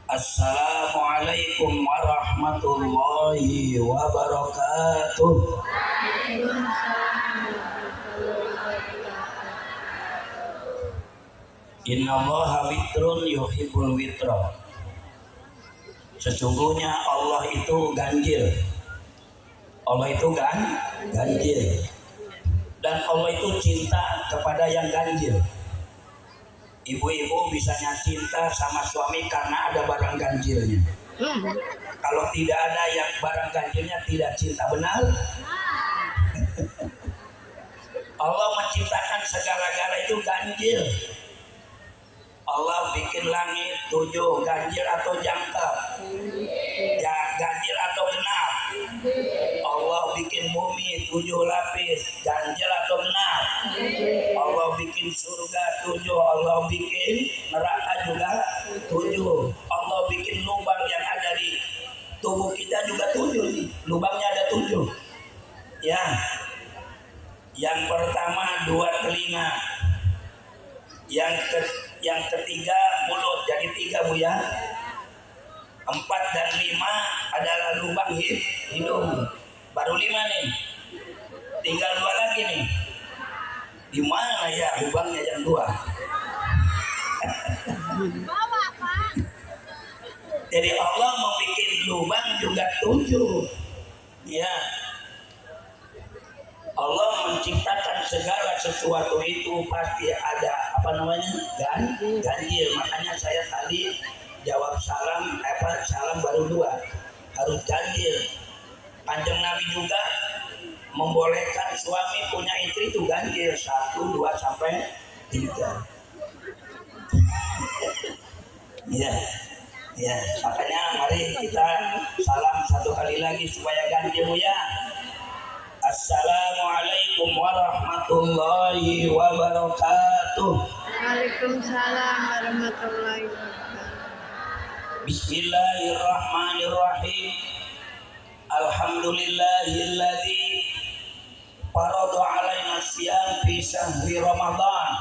Assalamualaikum warahmatullahi wabarakatuh. Innallaha witrun yuhibbul witra. Sesungguhnya Allah itu ganjil. Allah itu ganjil. Dan Allah itu cinta kepada yang ganjil. Ibu-ibu bisanya cinta sama suami karena ada barang ganjilnya. Kalau tidak ada yang barang ganjilnya tidak cinta, benar? Allah menciptakan segala-gala itu ganjil. Allah bikin langit 7 ganjil atau jangkar, ya, ganjil atau genap. Allah bikin bumi 7 lapis, ganjil atau genap. Allah bikin surga 7, Allah bikin neraka juga 7. Allah bikin lubang yang ada di tubuh kita juga 7 nih. Lubangnya ada 7. Ya. Yang pertama 2 telinga. Yang ketiga mulut, jadi 3 Bu ya. 4 dan 5 adalah lubang hidung. Baru 5 nih. Tinggal 2 lagi nih. Di mana ya lubangnya yang 2? Jadi Allah mau bikin lubang juga 7. Ya. Allah menciptakan segala sesuatu itu pasti ada ganjil. Makanya saya tadi jawab salam baru 2 harus ganjil. Kanjeng Nabi juga membolehkan suami punya istri itu ganjil 1, 2 sampai 3. Ya, makanya mari kita salam 1 kali lagi supaya ganjil ya. Assalamualaikum warahmatullahi wabarakatuh. Waalaikumsalam warahmatullahi wabarakatuh. Bismillahirrahmanirrahim. Alhamdulillahilladzi farada alaina siyam fi syahri Ramadan.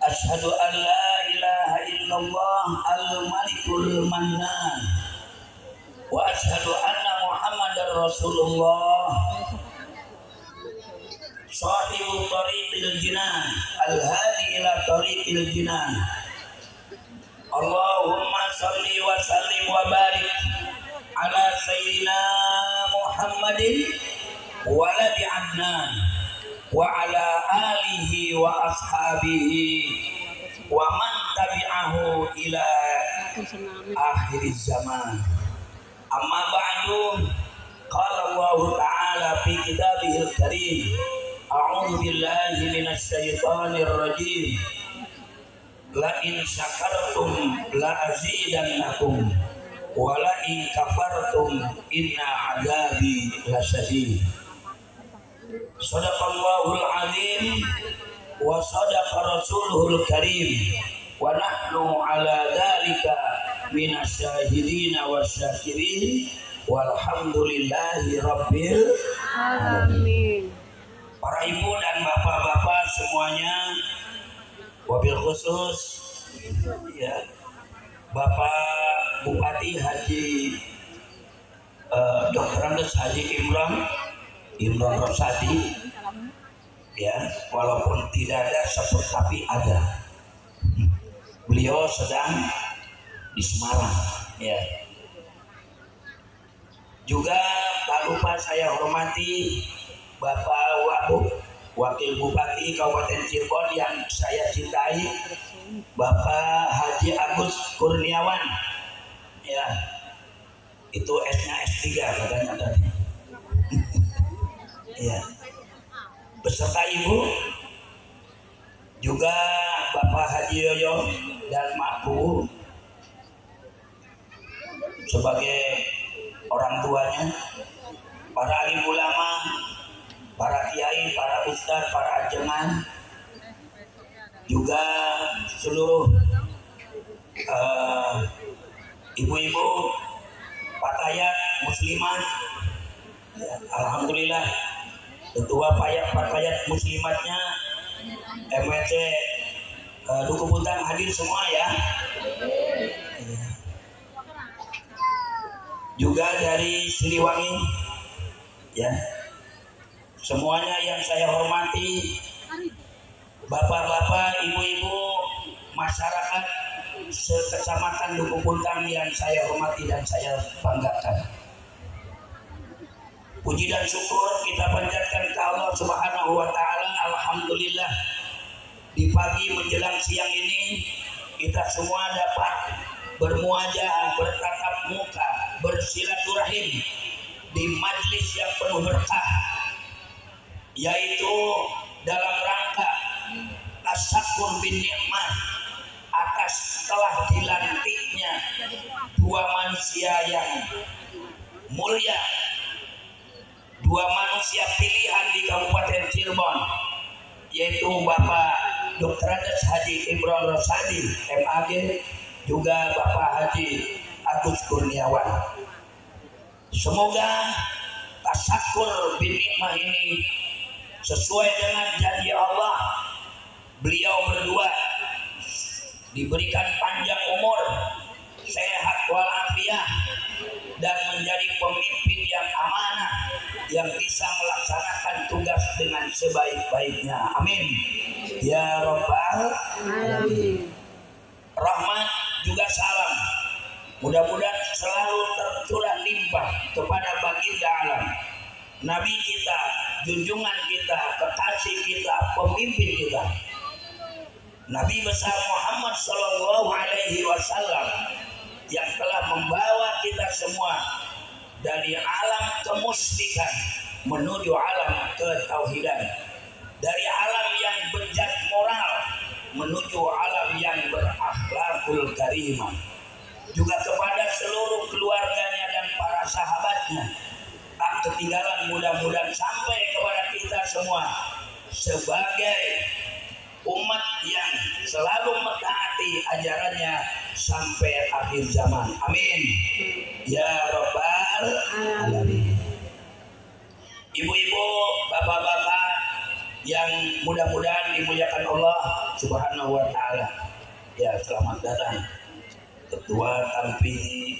Asyhadu an la ilaha illallah al-malikul mannan. Wa asyhadu anna Muhammadar Rasulullah Shahibul tariqil jinan al-hadi ila tariqil jinan. Allahumma salli wa sallim wa barik ala sayyidina Muhammadin waladi Adnan wa ala alihi wa ashabihi wa man tabi'ahu ila akhir zaman. Amma ba'du, qala Allah ta'ala fi kitabihil karim, a'udzu billahi minasy syaithanir rajim. La in syakartum la azidannakum wa la in kafartum inna 'adzabi lasyadid. Shadaqallahul azim wa shadaqa rasuluhul karim wa nahnu ala dzalika minasyahidina wasyakirin walhamdulillahi rabbil alamin. Para ibu dan bapak-bapak semuanya, wabil khusus ya Bapak Bupati Haji Dr. Andes Haji Imron Rosadi, ya, walaupun tidak ada tapi ada. Beliau sedang di Semarang, ya. Juga tak lupa saya hormati Bapak Wakil Bupati Kabupaten Cirebon yang saya cintai, Bapak Haji Agus Kurniawan, ya, itu S-nya S3 katanya tadi. Ya. Beserta Ibu, juga Bapak Haji Yoyo dan Mak Bu sebagai orang tuanya, para alim ulama, para kiai, para ustadz, para ajengan, juga seluruh ibu-ibu Fatayat Muslimah. Alhamdulillah, ketua Fatayat Muslimatnya MWC Duku Puntang hadir semua ya. juga dari Siliwangi, ya. Semuanya yang saya hormati, bapak-bapak, ibu-ibu, masyarakat sekecamatan Duku Puntang yang saya hormati dan saya banggakan. Puji dan syukur kita panjatkan ke Allah Subhanahu wa taala. Alhamdulillah, di pagi menjelang siang ini kita semua dapat bermuajah, bertatap muka, bersilaturahim di majlis yang penuh berkah, yaitu dalam rangka tasakur bin nikmah atas telah dilantiknya dua manusia yang mulia, dua manusia pilihan di Kabupaten Cirebon, yaitu Bapak Dr. Haji Imron Rosadi MAG, juga Bapak Haji Agus Kurniawan. Semoga tasakur bin nikmah ini sesuai dengan janji Allah, beliau berdua diberikan panjang umur, sehat walafiat, dan menjadi pemimpin yang amanah yang bisa melaksanakan tugas dengan sebaik-baiknya. Amin ya rabbal alamin. Rahmat juga salam mudah-mudahan selalu tercurah limpah kepada baginda alam, Nabi kita, junjungan kita, kekasih kita, pemimpin kita, Nabi besar Muhammad Sallallahu Alaihi Wasallam, yang telah membawa kita semua dari alam kemusyrikan menuju alam ketauhidan, dari alam yang bejat moral menuju alam yang berakhlakul karimah, juga kepada seluruh keluarganya dan para sahabatnya. Tak ketinggalan, mudah-mudahan sampai kepada kita semua sebagai umat yang selalu mentaati ajarannya sampai akhir zaman. Amin ya rabbal alamin. Ibu-ibu, bapak-bapak yang mudah-mudahan dimuliakan Allah Subhanahu wa taala. Ya, selamat datang Ketua Tampini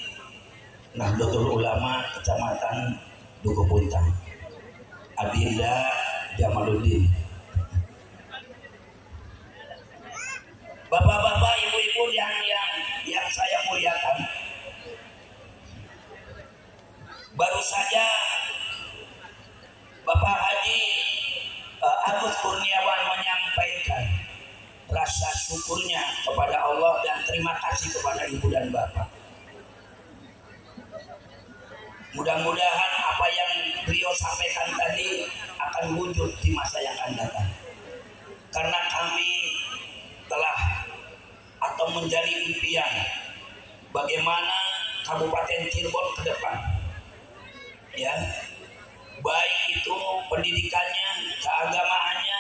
Nahdlatul Ulama Kecamatan Duku Puntang, Adinda Jamaluddin. Bapak-bapak, ibu-ibu yang saya muliakan, baru saja Bapak Haji Agus Kurniawan menyampaikan rasa syukurnya kepada Allah dan terima kasih kepada ibu dan bapak. Mudah-mudahan apa yang beliau sampaikan tadi akan wujud di masa yang akan datang, karena kami telah atau menjadi impian bagaimana Kabupaten Cirebon ke depan, ya, baik itu pendidikannya, keagamaannya,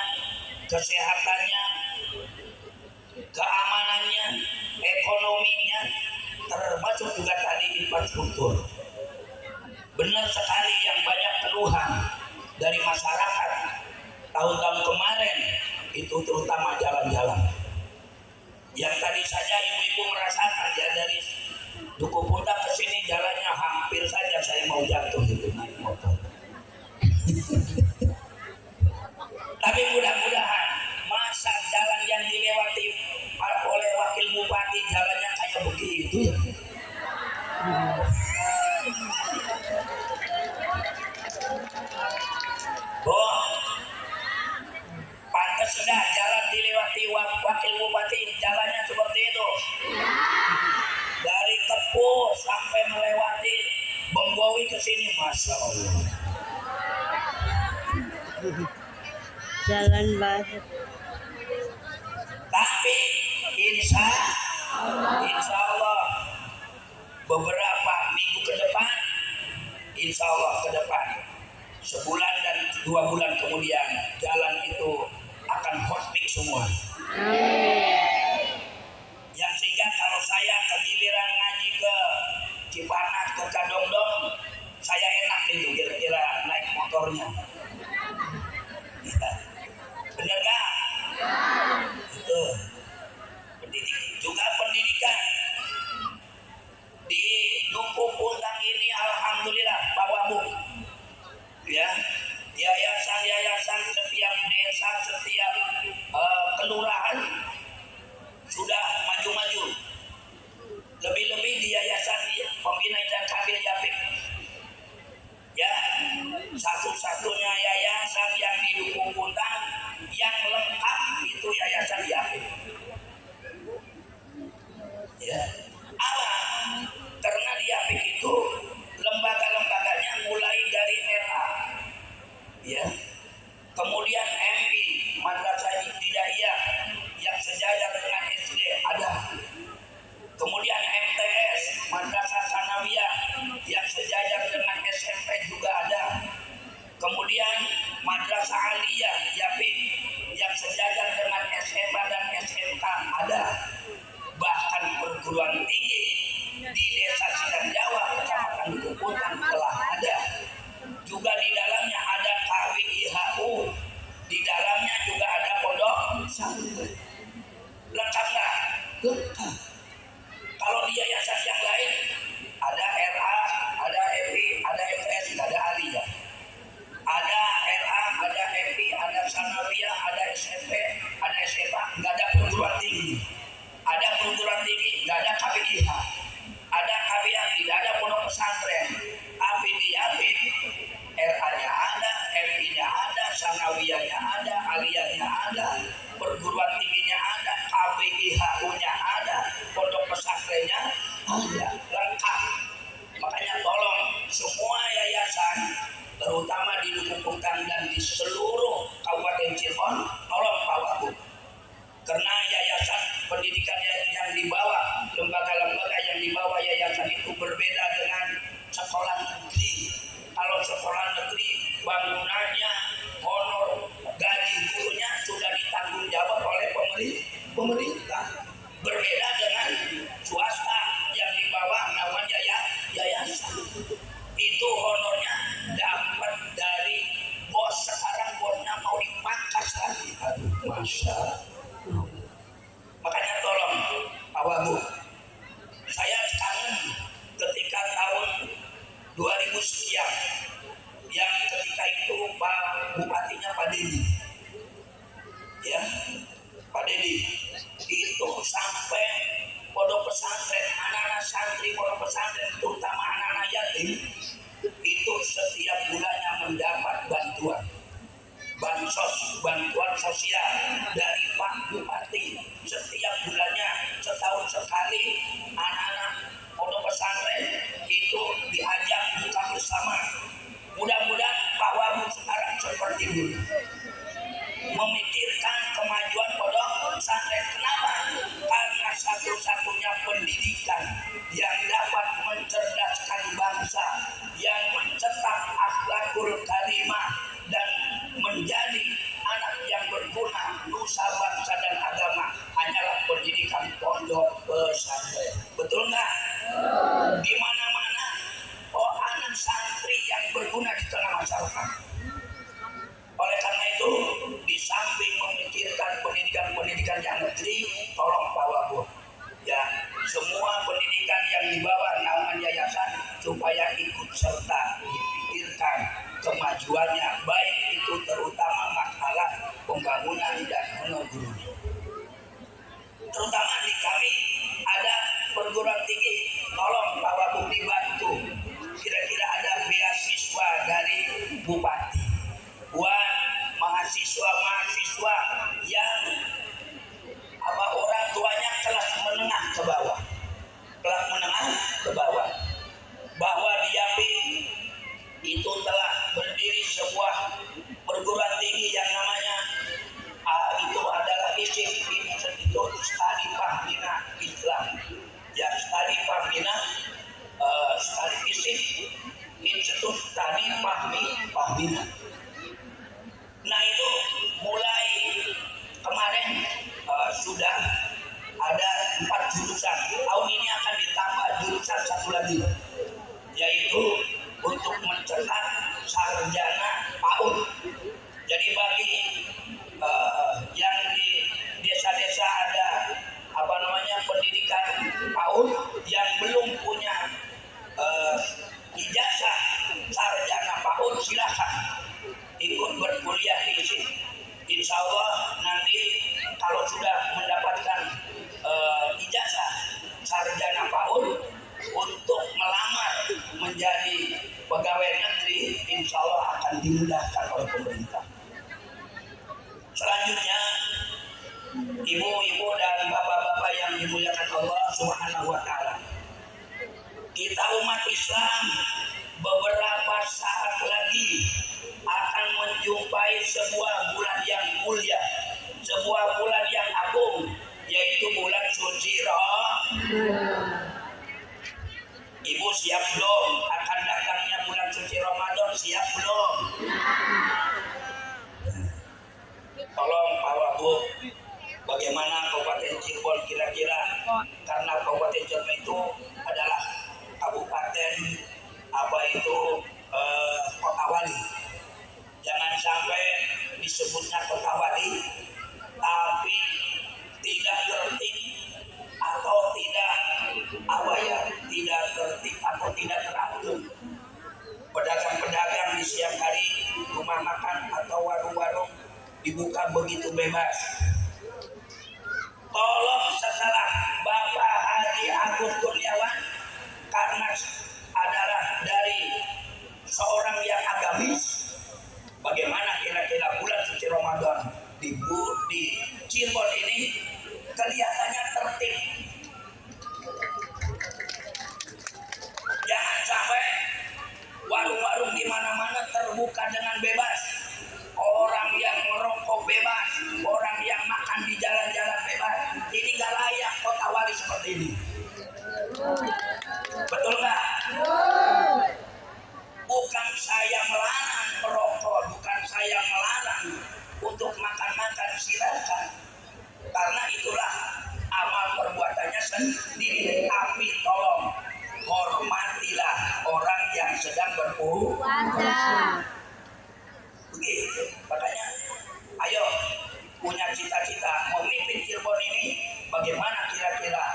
kesehatannya, keamanannya, ekonominya, termasuk juga tadi infrastruktur. Benar sekali yang banyak keluhan dari masyarakat tahun-tahun kemarin itu, terutama jalan-jalan. Yang tadi saja ibu-ibu merasakan, ya, dari Duku Puntang ke sini jalannya hampir saja saya mau jatuh gitu naik motor. Tapi mudah-mudahan masa jalan yang dilewati oleh wakil bupati jalannya kayak begitu, ya. Oh, pantas sudah jalan dilewati wakil bupati jalannya seperti itu. Dari Kepuh sampai melewati Benggowi ke sini, masya Allah. Jalan banget. Tapi insya Allah beberapa minggu ke depan, insya Allah ke depan, sebulan dan 2 bulan kemudian jalan itu akan hotmix semua. Yang sehingga kalau saya kegiliran ngaji ke Cipanas, ke Kadongdong, saya enak itu kira-kira naik motornya. Bener gak? Itu juga pendidikan di Duku Puntang ini, di Desa Sidang Jawa, Kecamatan Kukutan telah ada. Juga di dalamnya ada KWIHU, di dalamnya juga ada pondok pesantren. Lengkap nggak? Lengkap. Kalau di yayasan yang lain ada RA, ada FI, ada FS, ada Aliyah. Ada RA, ada FI, ada Sanawiyah, ada SMP, ada SMA, nggak ada perguruan tinggi. Ada perguruan tinggi, nggak ada KPIH. Ada KPIH, tidak ada pondok pesantren. APD, RA-nya ada, FI-nya ada, Sanawiyahnya ada, Aliyahnya ada, perguruan tingginya ada, KPIH-nya ada, pondok pesantrennya ada, lengkap. Makanya tolong semua yayasan, terutama di Kukutan dan di seluruh Kabupaten Cirebon, tolong Pak Wagub. Karena yayasan pendidikan yang dibawa, lembaga-lembaga yang dibawa yayasan itu berbeda dengan sekolah negeri. Kalau sekolah negeri, bangunannya, honor, gaji gurunya sudah ditanggung jawab oleh pemerintah. Berbeda dengan swasta yang dibawa namanya yayasan. Itu honornya dapat dari bos, sekarang bosnya mau dipangkas lagi. Aduh, Masya Allah. Makanya tolong Pak Wagub, saya kangen ketika tahun 2000 sekian, yang ketika itu Pak Bupatinya Pak Dedi, ya Pak Dedi, itu sampai pondok pesantren, anak-anak santri pondok pesantren, terutama anak-anak yatim, itu setiap bulannya mendapat bantuan sosial dari Pak Bupati. Setiap bulannya, setahun sekali, anak-anak pondok pesantren itu diajak buka bersama. Mudah-mudahan Pak Wagub sekarang seperti dulu, memikirkan kemajuan pondok pesantren. Kenapa? Karena satu-satunya pendidikan yang dapat mencerdaskan bangsa, yang mencetak akhlakul karimah dan menjadi anak yang berguna nusa bangsa dan agama hanyalah pendidikan pondok pesantren. Betul nggak? Di mana-mana anak santri yang berguna di tengah masyarakat. Oleh karena itu, di samping memikirkan pendidikan yang negeri, tolong Pak Wagub, ya, semua pendidikan yang dibawa naungan yayasan supaya ikut serta dipikirkan kemajuannya, baik itu terutama masalah pembangunan dan honor gurunya. Terutama di kami ada perguruan tinggi, tolong Pak Wagub dibantu. Kira-kira ada beasiswa dari Bupati buat mahasiswa yang orang tuanya kelas menengah ke bawah, bahwa di Yapi itu telah berdiri sebuah perguruan tinggi yang namanya itu adalah Institut Studi Fahmina Islam, ya, Studi Fahmina Institut Studi Fahmina. Nah, itu mulai kemarin sudah ada 4 jurusan. Tahun ini akan ditambah jurusan 1 lagi, yaitu untuk mencetak sarjana PAUD. Jadi bagi yang di desa-desa ada pendidikan PAUD yang belum punya ijazah sarjana PAUD, silakan ikut berkuliah di sini. Insya Allah nanti kalau sudah mendapatkan ijazah sarjana PAUD untuk melamar menjadi pegawai negeri, insya Allah akan dimudahkan oleh pemerintah. Selanjutnya, ibu-ibu dan bapak-bapak yang dimuliakan Allah Subhanahu wa Ta'ala, kita umat Islam beberapa saat lagi akan menjumpai sebuah bulan yang mulia, sebuah bulan yang agung, yaitu bulan suci Ramadan. Ibu siap belum akan datangnya bulan suci Ramadan? Siap belum? Tolong Pak Wagub, bagaimana Kabupaten Cirebon kira-kira, karena Kabupaten Cirebon itu adalah apa yang tidak tertib atau tidak teratur. Pedagang-pedagang di siang hari, rumah makan atau warung-warung dibuka begitu bebas. Tolong setelah Bapak Haji Agus Kurniawan, karena adalah dari seorang yang agamis, bagaimana kira-kira bulan suci Ramadan di Cirebon ini kelihatannya tertib. Jangan sampai warung-warung di mana-mana terbuka dengan bebas. Orang yang merokok bebas, orang yang makan di jalan-jalan bebas. Ini gak layak kota Wali seperti ini. Betul nggak? Bukan saya melarang merokok, bukan saya melarang untuk makan-makan, silakan. Karena itulah amal perbuatannya sendiri. Tapi tolong hormatilah orang yang sedang berpuasa. Begitu. Makanya ayo punya cita-cita memimpin Cirebon ini, bagaimana kira-kira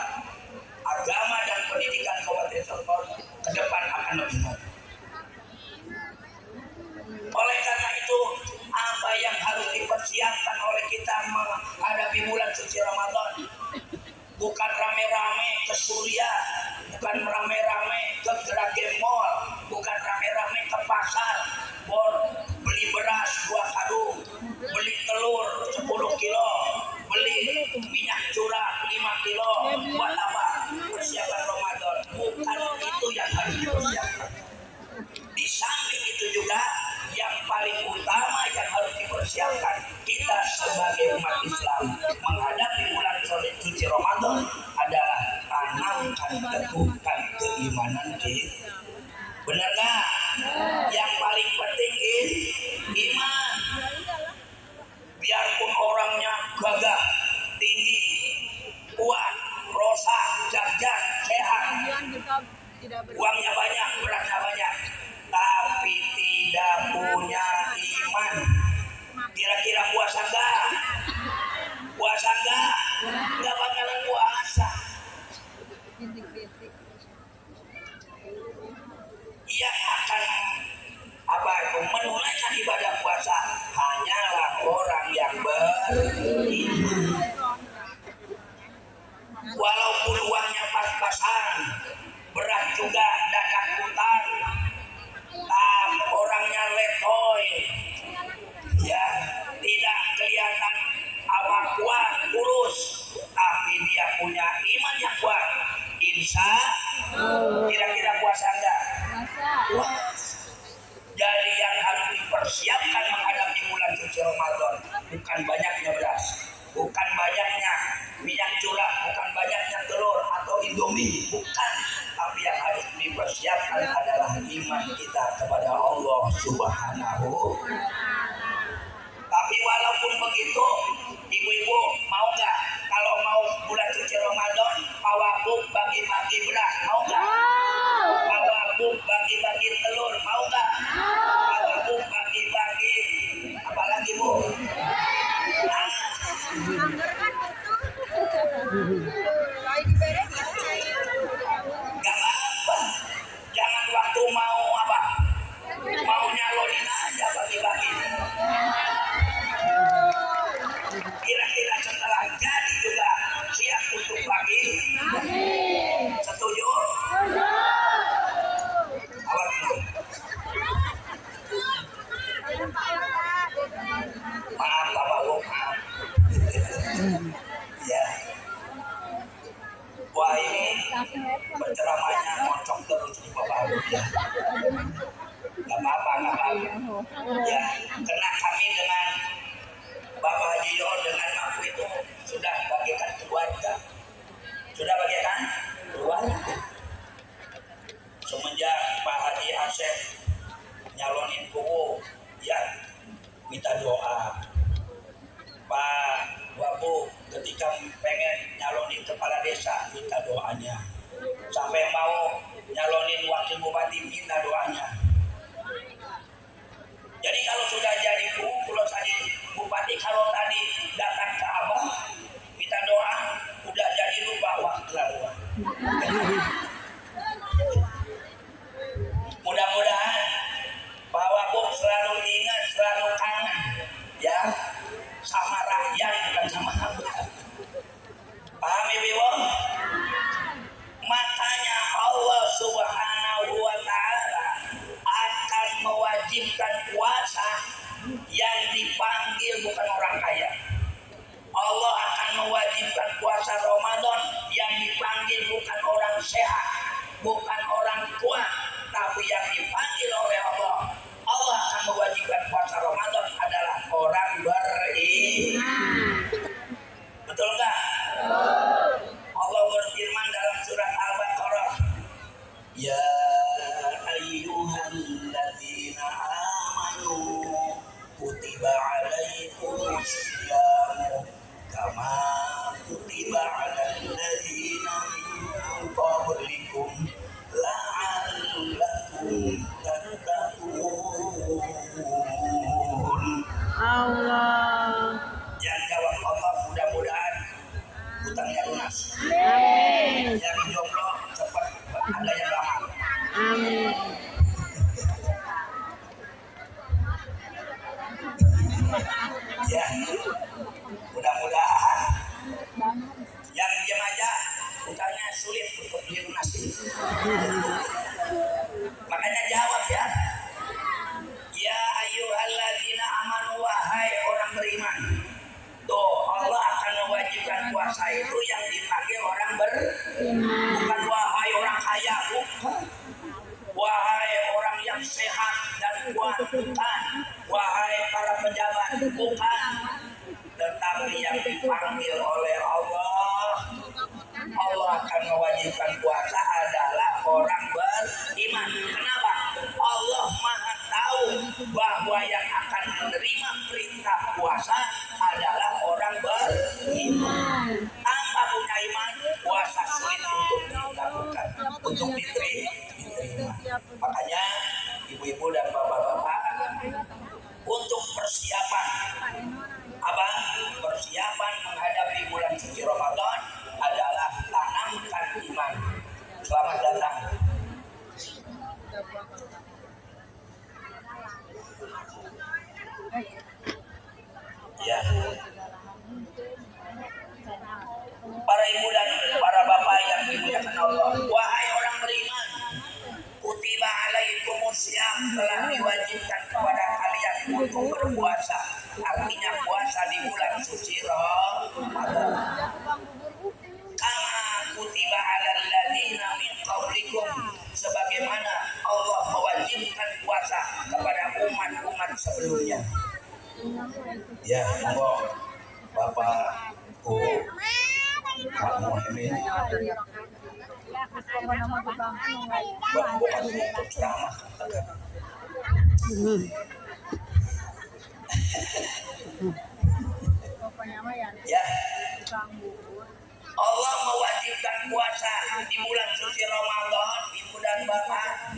agama dan pendidikan Kabupaten Cirebon ke depan akan lebih baik. Oleh karena itu, apa yang harus dipersiapkan oleh kita menghadapi bulan suci Ramadan? Bukan rame-rame ke Surya, bukan rame-rame ke Gerage Mall, bukan rame-rame ke pasar, beli beras 2 karung, beli telur 10 kilo, beli minyak curah 5 kilo. Buat apa? Persiapan Ramadan. Bukan itu yang harus dipersiapkan. Di samping itu juga yang paling utama yang harus dipersiapkan, kita sebagai umat Islam menghadapi bulan suci Ramadan adalah tanamkan teguhkan keimanan kita. Benar nggak? Yang paling penting iman. Biarpun orangnya gagah, tinggi, kuat, rosa, jajak, sehat, uangnya banyak, beratnya banyak, tapi tidak punya iman, kira-kira puasa enggak? Puasa enggak? Enggak bakalan puasa. Yang akan menunaikan ibadah puasa hanyalah orang yang beriman. Walaupun uangnya pas-pasan, berat juga, dadak utang, orangnya letoy, ya tidak kelihatan apa kuat, kurus, tapi dia punya iman yang kuat. Insya kira-kira puasa enggak? Puasa. Jadi yang harus dipersiapkan menghadapi bulan suci Ramadan bukan banyaknya beras, bukan banyaknya minyak curah, bukan banyaknya telur atau Indomie, bukan. Tapi yang harus dipersiapkan adalah iman kita kepada Allah Subhanahu. Tapi walaupun begitu, ibu-ibu mau nggak kalau mau bulan suci Ramadan Pak Wagub bagi-bagi beras, mau nggak? Pak Wagub bagi-bagi telur, mau nggak? Pak Wagub bagi-bagi apa lagi Bu? Gak apa-apa, jangan waktu mau apa? Mau nyalonin aja bagi-bagi. Kira-kira setelah jadi juga siap untuk bagi? Setuju? Awas dulu. Maaf Bapak Bu, maaf. Ya. Wah ini penceramahnya ngocok terus di Bapak Bu ya. Gak apa-apa, gak apa-apa. Ya, karena kami dengan Bapak Haji Yo dengan aku itu sudah bagikan keluarga. Sudah bagikan keluarga. Semenjak Pak Haji Asep nyalonin kubu, ya minta doa. Pak Wabu ketika pengen nyalonin kepala desa minta doanya. Sampai mau nyalonin wakil bupati minta doanya. Jadi kalau sudah jadi kalau tadi Mudah-mudahan bahwa Bob selalu ingat, selalu kangen ya sama rakyat bukan sama hamba. Paham Ibu? Makanya Allah Subhanahu wa taala akan mewajibkan puasa yang dipanggil bukan orang kaya. Allah akan mewajibkan puasa Ramadan yang dipanggil bukan orang sehat, bukan orang tua, tapi yang dipanggil oleh Allah. Allah akan mewajibkan puasa Ramadan adalah orang beriman. Betul enggak? Allah berfirman dalam surat Al-Baqarah, ya ayyuhalladzina amanu kutiba alaikumus syiyamu kama kutiba alal ladzina min qablikum la'allakum tattaqun. Allah. Yang jawab Allah, mudah-mudahan hutangnya lunas. Amin. Yang jomblo cepat ada yang lamar. Amin. Ya, mudah-mudahan yang diam aja hutangnya sulit untuk dilunasi. Makanya jawab ya. Ya ayyuhalladzina amanu, wahai orang beriman. Tuh Allah akan mewajibkan puasa itu yang dipanggil orang beriman, bukan wahai orang kaya, bukan. Wahai orang yang sehat dan kuat, bukan. Wahai para pejabat, bukan. Tetapi yang dipanggil oleh Allah, Allah akan mewajibkan puasa adalah orang beriman. Kenapa? Allah Maha tahu bahwa yang akan menerima perintah puasa adalah orang beriman. Tanpa punya iman, puasa sulit untuk dilakukan, untuk diterima. Makanya ibu-ibu dan bapak-bapak, untuk persiapan apa? Persiapan menghadapi bulan suci Ramadan adalah tanamkan iman. Selamat datang. Ya. Para ibu dan para bapak yang dimuliakan Allah, wahai orang beriman, kutiba alaikumusiyam, telah diwajibkan kepada kalian untuk berpuasa. Artinya puasa di bulan suci Ramadan. Kama kutiba alal ladzina min qablikum, sebagaimana Allah mewajibkan puasa kepada umat-umat sebelumnya. Ya, monggo Bapak Bu Pak Muhammad. Bukan untuk ceramah. Ya. Allah mewajibkan puasa di bulan suci Ramadan, ibu dan bapak.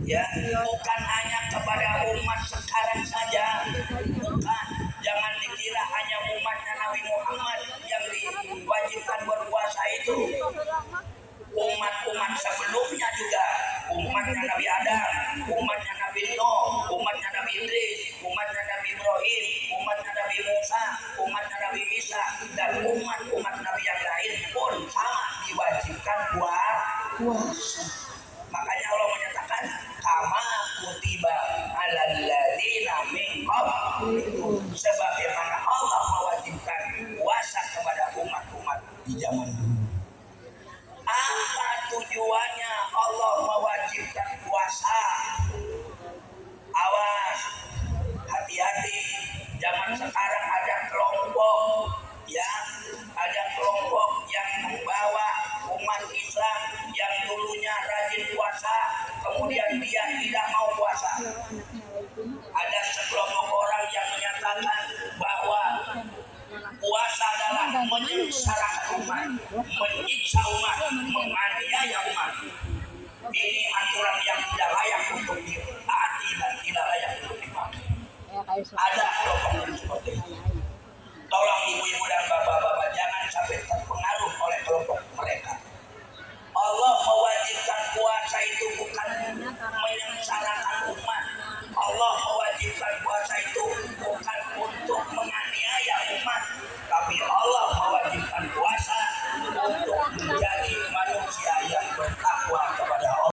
Ya, bukan hanya kepada umat sekarang saja, bukan. Jangan dikira hanya umatnya Nabi Muhammad yang diwajibkan berpuasa itu. Umat-umat sebelumnya juga, umatnya Nabi Adam, umatnya Nabi Nuh, umatnya Nabi Idris, umatnya Nabi Ibrahim, umatnya Nabi Musa, umatnya Nabi Isa, dan umat-umat Nabi yang lain pun sama diwajibkan puasa. Makanya Allah menyatakan kama kutiba alal ladzina min qablikum, sebagaimana Allah mewajibkan puasa kepada umat-umat di zaman dulu. Apa tujuannya Allah mewajibkan puasa? Awas, hati-hati. Zaman sekarang ada kelompok, ya, ada kelompok yang membawa umat Islam yang dulunya rajin puasa, kemudian dia tidak mau puasa. Ada sekelompok orang yang menyatakan bahwa puasa adalah menyengsarakan umat, menyiksa umat, menganiaya umat. Ini aturan yang tidak layak untuk ditaati dan tidak layak untuk dipakai. Ada kelompok yang seperti itu.